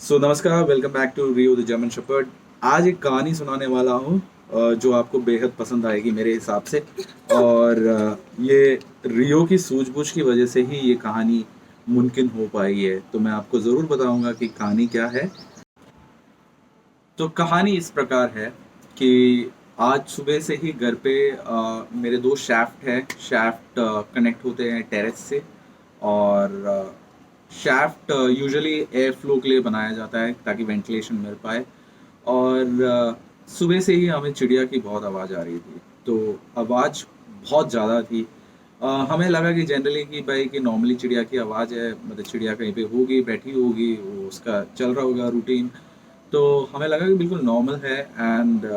नमस्कार, welcome back to Rio the German shepherd. आज एक कहानी सुनाने वाला हूँ जो आपको बेहद पसंद आएगी मेरे हिसाब से। और ये रियो की सूझबूझ की वजह से ही ये कहानी मुमकिन हो पाई है। तो मैं आपको ज़रूर बताऊंगा कि कहानी क्या है। तो कहानी इस प्रकार है कि आज सुबह से ही घर पे मेरे दो शाफ्ट है। शाफ्ट कनेक्ट होते हैं टेरेस से। और शाफ्ट यूजुअली एयर फ्लो के लिए बनाया जाता है ताकि वेंटिलेशन मिल पाए। और सुबह से ही हमें चिड़िया की बहुत आवाज़ आ रही थी। तो आवाज़ बहुत ज़्यादा थी। हमें लगा कि जनरली कि भाई कि नॉर्मली चिड़िया की आवाज़ है, मतलब चिड़िया कहीं पे होगी, बैठी होगी, वो उसका चल रहा होगा रूटीन। तो हमें लगा कि बिल्कुल नॉर्मल है। एंड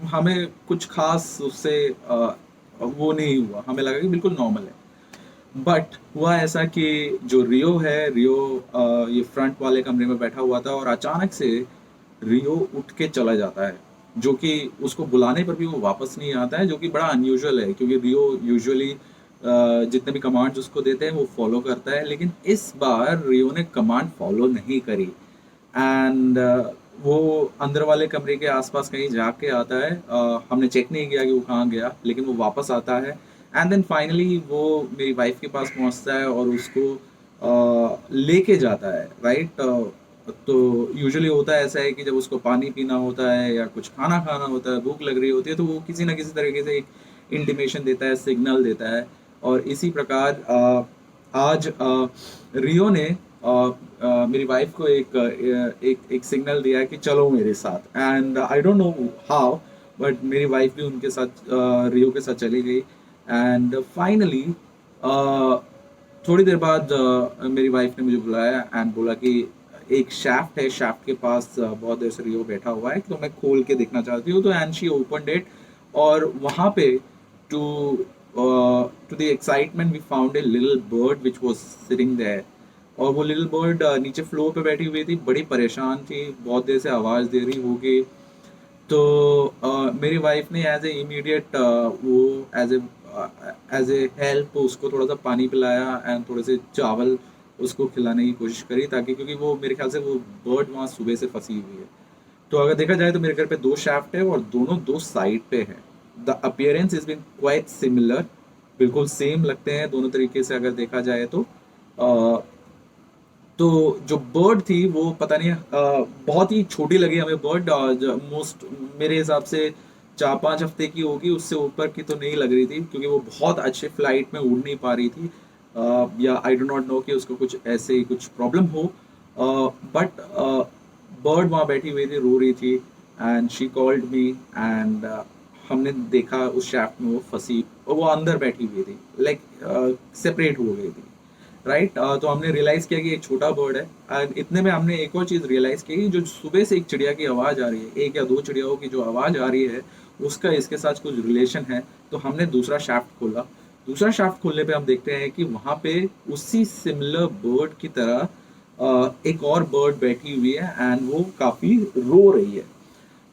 हमें कुछ खास उससे वो नहीं हुआ, हमें लगा कि बिल्कुल नॉर्मल है। बट हुआ ऐसा कि जो रियो है, रियो ये फ्रंट वाले कमरे में बैठा हुआ था और अचानक से रियो उठ के चला जाता है। जो कि उसको बुलाने पर भी वो वापस नहीं आता है, जो कि बड़ा अनयूजुअल है क्योंकि रियो यूजुअली जितने भी कमांड्स उसको देते हैं वो फॉलो करता है। लेकिन इस बार रियो ने कमांड फॉलो नहीं करी। एंड वो अंदर वाले कमरे के आसपास कहीं जाके आता है। हमने चेक नहीं किया कि वो कहाँ गया, लेकिन वो वापस आता है। एंड देन फाइनली वो मेरी वाइफ के पास पहुंचता है और उसको लेके जाता है, राइट। तो यूजुअली होता है ऐसा है कि जब उसको पानी पीना होता है या कुछ खाना खाना होता है, भूख लग रही होती है, तो वो किसी ना किसी तरीके से एक इंटीमेशन देता है, सिग्नल देता है। और इसी प्रकार आज रियो ने मेरी वाइफ को एक सिग्नल दिया कि चलो मेरे साथ। And I don't know how, but मेरी वाइफ भी उनके साथ रियो के साथ चली गई। एंड फाइनली थोड़ी देर बाद मेरी वाइफ ने मुझे बुलाया एंड बोला कि एक शाफ्ट है, शाफ्ट के पास बहुत देर से रियो बैठा हुआ है, तो मैं खोल के देखना चाहती हूँ। तो एंड शी ओपनड इट। और वहाँ पे to to the excitement we found a little bird which was sitting there. और वो लिटिल बर्ड नीचे फ्लोर पे बैठी हुई थी, बड़ी परेशान थी, बहुत देर से आवाज़ दे रही होगी। तो मेरी वाइफ ने एज ए इमीडिएट वो as a as a help उसको थोड़ा सा पानी पिलाया एंड थोड़े से चावल उसको खिलाने की कोशिश करी, ताकि क्योंकि वो मेरे ख्याल से वो बर्ड वहाँ सुबह से फंसी हुई है। तो अगर देखा जाए तो मेरे घर पे दो शाफ्ट है और दोनों दो साइड पे है। The appearance is been quite similar, बिल्कुल सेम लगते हैं दोनों तरीके से अगर देखा जाए तो। तो जो बर्ड थी वो पता नहीं बहुत ही छोटी लगी हमें बर्ड। मोस्ट मेरे हिसाब से 4-5 हफ्ते की होगी, उससे ऊपर की तो नहीं लग रही थी क्योंकि वो बहुत अच्छे फ्लाइट में उड़ नहीं पा रही थी। या आई डो नॉट नो कि उसको कुछ ऐसे ही कुछ प्रॉब्लम हो। बट बर्ड वहाँ बैठी हुई थी, रो रही थी। And she called me. And हमने देखा उस शैफ्ट में वो फंसी और वो अंदर बैठी हुई थी, लाइक सेपरेट हो गई थी, राइट। तो हमने रियलाइज किया कि एक छोटा बर्ड है। एंड इतने में हमने एक और चीज रियलाइज की, जो सुबह से एक चिड़िया की आवाज आ रही है, एक या दो चिड़ियाओं की जो आवाज आ रही है, उसका इसके साथ कुछ रिलेशन है। तो हमने दूसरा शाफ्ट खोला। दूसरा शाफ्ट खोलने पे हम देखते हैं कि वहां पे उसी सिमिलर बर्ड की तरह एक और बर्ड बैठी हुई है एंड वो काफी रो रही है।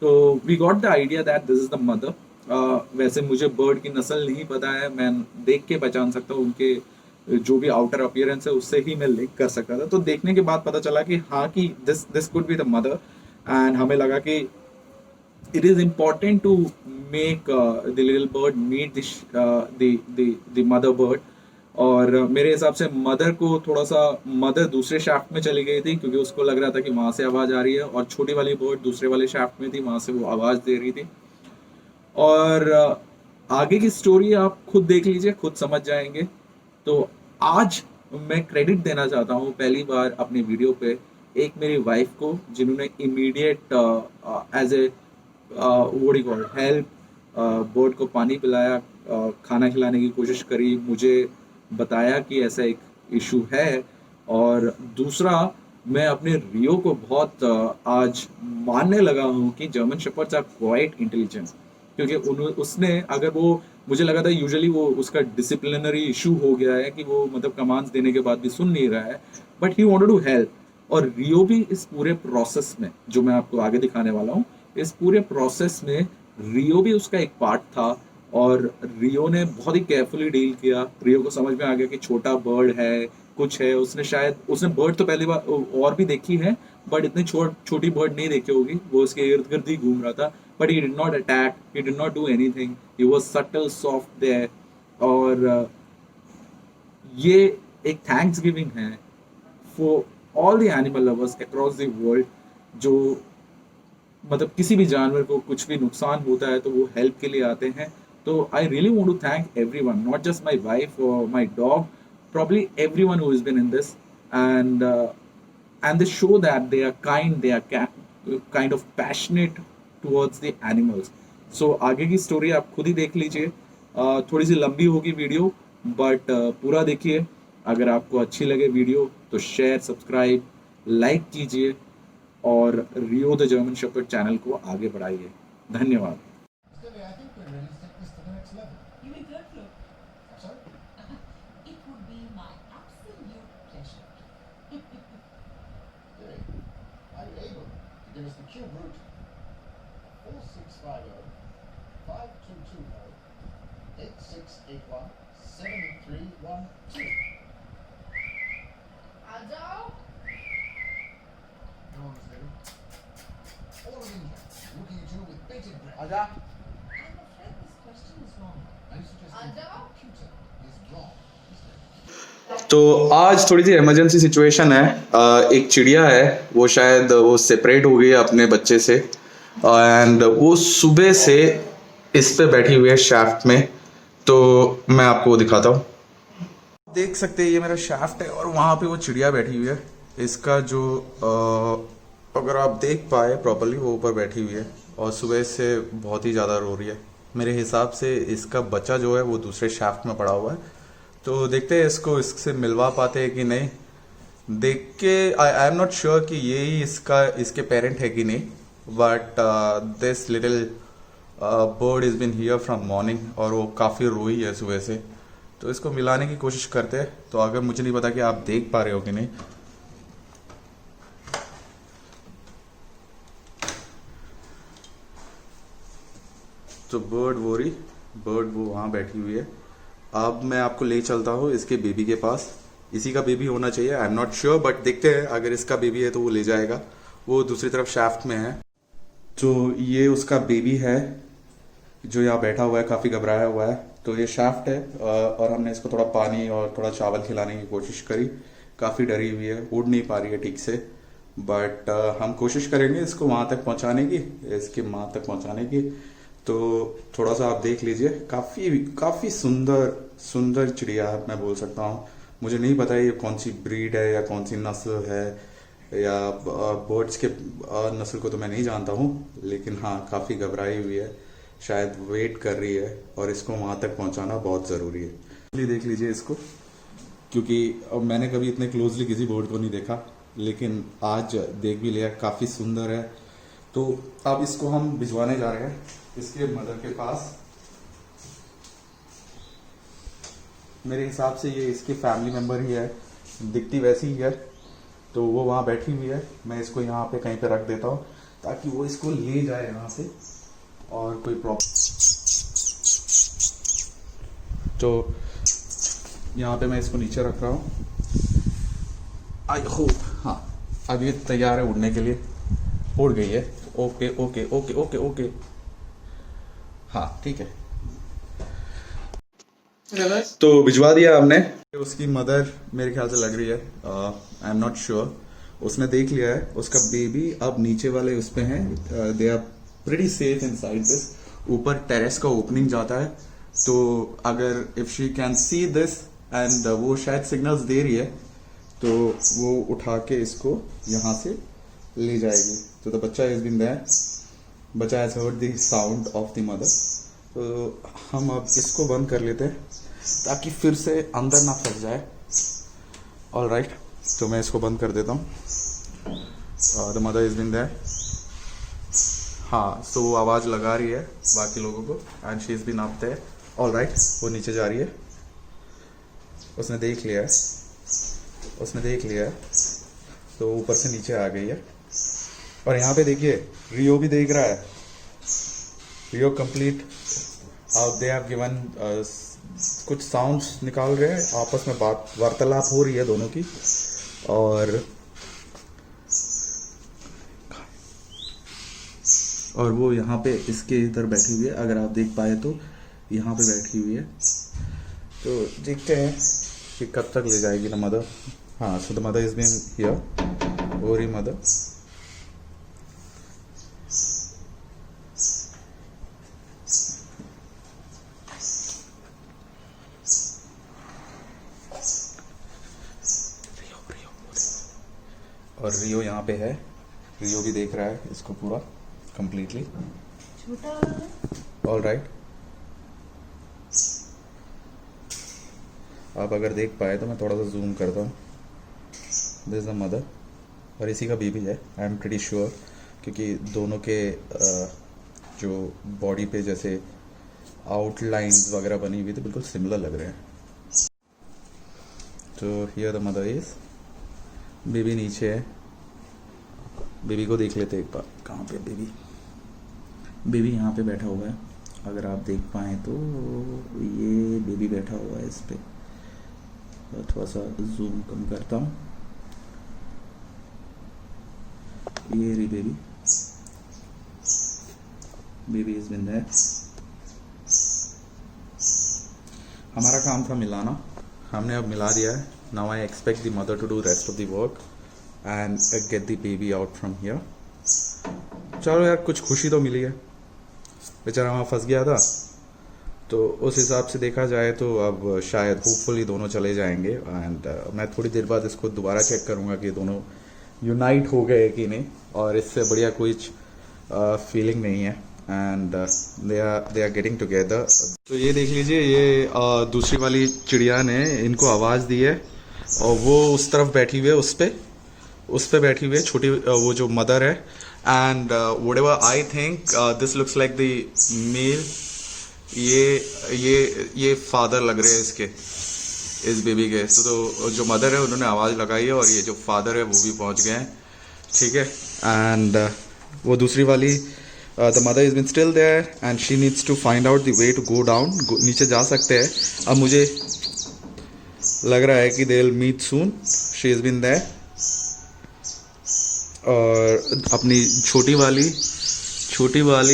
तो we got the idea that this is the mother. वैसे मुझे बर्ड की नस्ल नहीं पता है, मैं देख के पहचान सकता हूँ उनके जो भी आउटर अपीयरेंस है उससे ही मैं लिंक कर सकता था। तो देखने के बाद पता चला कि हाँ, कि this this could be the mother. And हमें लगा कि it is important to make the little bird meet the mother bird। और मेरे हिसाब से मदर को थोड़ा सा, मदर दूसरे शाफ्ट में चली गई थी क्योंकि उसको लग रहा था कि वहां से आवाज आ रही है, और छोटी वाली बर्ड दूसरे वाले शाफ्ट में थी, वहां से वो आवाज दे रही थी। और आगे की स्टोरी आप खुद देख लीजिए, खुद समझ जाएंगे। तो आज मैं क्रेडिट देना चाहता हूँ पहली बार अपनी वीडियो पे एक मेरी वाइफ को, जिन्होंने immediate as a what call help bird को पानी पिलाया, खाना खिलाने की कोशिश करी, मुझे बताया कि ऐसा एक इशू है। और दूसरा, मैं अपने रियो को बहुत आज मानने लगा हूँ कि German shepherds are quite intelligent. क्योंकि उसने, अगर वो, मुझे लगा था यूजुअली वो उसका डिसिप्लिनरी इशू हो गया है कि वो मतलब कमांड्स देने के बाद भी सुन नहीं रहा है, but he wanted to help. और रियो भी इस पूरे प्रोसेस में, जो मैं आपको आगे दिखाने वाला हूँ, इस पूरे प्रोसेस में रियो भी उसका एक पार्ट था। और रियो ने बहुत ही केयरफुली डील किया। रियो को समझ में आ गया कि छोटा बर्ड है, कुछ है, उसने शायद, उसने बर्ड तो पहली बार और भी देखी है, बट इतनी छोटी बर्ड नहीं देखी होगी, वो उसके इर्द गिर्द ही घूम रहा था, but he did not attack, he did not do anything, he was subtle soft there. और ये एक थैंक्स गिविंग है for all the animal lovers across the world, जो मतलब किसी भी जानवर को कुछ भी नुकसान होता है तो वो हेल्प के लिए आते हैं। तो I really want to thank everyone, not just my wife और my dog, probably everyone who has been in this, and they show that they are kind, they are kind of passionate towards the animals. So आगे की story आप खुद ही देख लीजिए, थोड़ी सी लंबी होगी वीडियो, बट पूरा देखिए। अगर आपको अच्छी लगे वीडियो तो शेयर, सब्सक्राइब, लाइक कीजिए और रियो द जर्मन शेफर्ड चैनल को आगे बढ़ाइए। धन्यवाद। Stephanie, I think we're ready to take this to the next level. You mean third floor? Sorry? It would be my absolute pleasure. Gary, are you able to give us the cube route 4650 5220 8681 7312? आ जाओ। Come on, Miss David. All of India looking at you with bated breath. आजा। I'm afraid this question is wrong. Are you suggesting Aja. the computer is wrong, Miss David? तो आज थोड़ी सी emergency situation है। एक चिड़िया है, वो शायद वो सेपरेट हो गई है अपने बच्चे से, एंड वो सुबह से इस पे बैठी हुई है शाफ्ट में। तो मैं आपको दिखाता हूँ, देख सकते हैं ये मेरा शाफ्ट है और वहाँ पे वो चिड़िया बैठी हुई है। इसका जो अगर आप देख पाए प्रॉपर्ली, वो ऊपर बैठी हुई है और सुबह से बहुत ही ज़्यादा रो रही है। मेरे हिसाब से इसका बच्चा जो है वो दूसरे शाफ्ट में पड़ा हुआ है। तो देखते हैं इसको इससे मिलवा पाते हैं कि नहीं। देख के आई एम नॉट श्योर कि ये ही इसके पेरेंट है कि नहीं, but this little bird is been here from morning और वो काफ़ी रोई है सुबह से। तो इसको मिलाने की कोशिश करते हैं। तो अगर मुझे नहीं पता कि आप देख पा रहे हो कि नहीं। तो बर्ड वो वहाँ बैठी हुई है। अब मैं आपको ले चलता हूँ इसके बेबी के पास। इसी का बेबी होना चाहिए, I am not sure, but देखते हैं। अगर इसका बेबी है तो वो ले जाएगा। वो दूसरी तरफ शाफ्ट में है। तो ये उसका बेबी है जो यहाँ बैठा हुआ है, काफ़ी घबराया हुआ है। तो ये शाफ्ट है और हमने इसको थोड़ा पानी और थोड़ा चावल खिलाने की कोशिश करी। काफ़ी डरी हुई है, उड़ नहीं पा रही है ठीक से, बट हम कोशिश करेंगे इसको वहाँ तक पहुँचाने की, इसकी माँ तक पहुँचाने की। तो थोड़ा सा आप देख लीजिए, काफ़ी सुंदर चिड़िया है मैं बोल सकता हूँ। मुझे नहीं पता ये कौन सी ब्रीड है या कौन सी नस्ल है, या बर्ड्स के नस्ल को तो मैं नहीं जानता हूँ, लेकिन हाँ काफ़ी घबराई हुई है, शायद वेट कर रही है और इसको वहाँ तक पहुँचाना बहुत ज़रूरी है। देख लीजिए इसको, क्योंकि अब मैंने कभी इतने क्लोजली किसी बर्ड को नहीं देखा, लेकिन आज देख भी लिया, काफ़ी सुंदर है। तो अब इसको हम भिजवाने जा रहे हैं इसके मदर के पास। मेरे हिसाब से ये इसके फैमिली मेम्बर ही है, दिखती वैसी ही है। तो वो वहाँ बैठी हुई है, मैं इसको यहाँ पे कहीं पे रख देता हूँ ताकि वो इसको ले जाए यहाँ से और कोई प्रॉब्लम। तो यहाँ पे मैं इसको नीचे रख रहा हूँ। आई होप, हाँ अब ये तैयार है उड़ने के लिए। उड़ गई है। Okay okay okay okay okay, हाँ ठीक है। तो भिजवा दिया हमने। उसकी मदर मेरे ख्याल से लग रही है, आई एम नॉट श्योर। उसने देख लिया है, उसका बेबी अब नीचे वाले उस पे हैं। They are pretty safe inside this. ऊपर टेरेस का ओपनिंग जाता है, तो अगर if she can see this and वो शायद सिग्नल्स दे रही है, तो वो उठा के इसको यहाँ से ले जाएगी। तो द बच्चा हैज बीन देयर, बच्चा has heard the sound of the mother. तो हम अब इसको बंद कर लेते हैं ताकि फिर से अंदर ना फंस जाए। ऑल राइट, तो मैं इसको बंद कर देता हूँ। The mother is been there. हाँ, सो वो आवाज़ लगा रही है बाकी लोगों को, and she is been up there. All right, वो नीचे जा रही है। उसने देख लिया है, तो ऊपर से नीचे आ गई है। और यहाँ पे देखिए रियो भी देख रहा है। रियो कंप्लीट। दे हैव गिवन कुछ साउंड्स निकाल रहे हैं, आपस में वार्तालाप हो रही है दोनों की। और और वो यहाँ पे इसके इधर बैठी हुई है, अगर आप देख पाए तो यहाँ पे बैठी हुई है। तो देखते हैं कि कब तक ले जाएगी ना मदर। हाँ, so the mother is been here, worry mother. और रियो यहाँ पे है, रियो भी देख रहा है इसको पूरा कंप्लीटली। ऑल राइट, आप अगर देख पाए तो मैं थोड़ा सा जूम करता हूँ। दिस इज द मदर और इसी का बेबी है, आई एम प्रीटी श्योर, क्योंकि दोनों के जो बॉडी पे जैसे आउटलाइंस वगैरह बनी हुई थी बिल्कुल सिमिलर लग रहे हैं। तो here the mother is, baby नीचे है। बेबी को देख लेते एक बार, कहाँ पे बेबी? बेबी यहाँ पे बैठा हुआ है, अगर आप देख पाए तो ये बेबी बैठा हुआ है इस पे। थोड़ा सा जूम कम करता हूँ, ये रही baby, baby is been there. हमारा काम था मिलाना, हमने अब मिला दिया है। Now I expect the mother to do rest of the work and get the baby out from here. चलो यार, कुछ खुशी तो मिली है, बेचारा वहाँ फंस गया था। तो उस हिसाब से देखा जाए तो अब शायद होपफुली दोनों चले जाएंगे। एंड मैं थोड़ी देर बाद इसको दोबारा चेक करूँगा कि दोनों यूनाइट हो गए कि नहीं, और इससे बढ़िया कोई फीलिंग नहीं है। And they are getting together. तो ये देख लीजिए, ये दूसरी वाली चिड़िया ने इनको आवाज़ दी है और वो उस तरफ बैठी हुई है, उस पे बैठी हुई है छोटी वो जो मदर है। And whatever I think this looks like the male. ये फादर लग रहे हैं इसके, इस बेबी के। तो जो मदर है उन्होंने आवाज़ लगाई है और ये जो फादर है वो भी पहुंच गए हैं, ठीक है। एंड वो दूसरी वाली the mother is been still there and she needs to find out the way to go down. नीचे जा सकते हैं। अब मुझे लग रहा है कि they will meet soon. She is been there. और अपनी छोटी वाली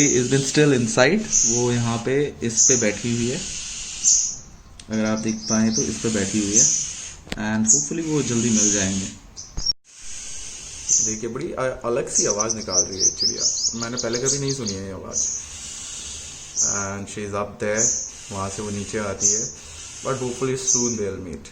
इज बीन स्टिल इनसाइड, वो यहाँ पे इस पे बैठी हुई है, अगर आप देख पाए तो इस पे बैठी हुई है। एंड होपफुली वो जल्दी मिल जाएंगे। देखिए, बड़ी अलग सी आवाज़ निकाल रही है चिड़िया, मैंने पहले कभी नहीं सुनी है ये आवाज़। And she is up there, वहाँ से वो नीचे आती है, but hopefully soon they will meet.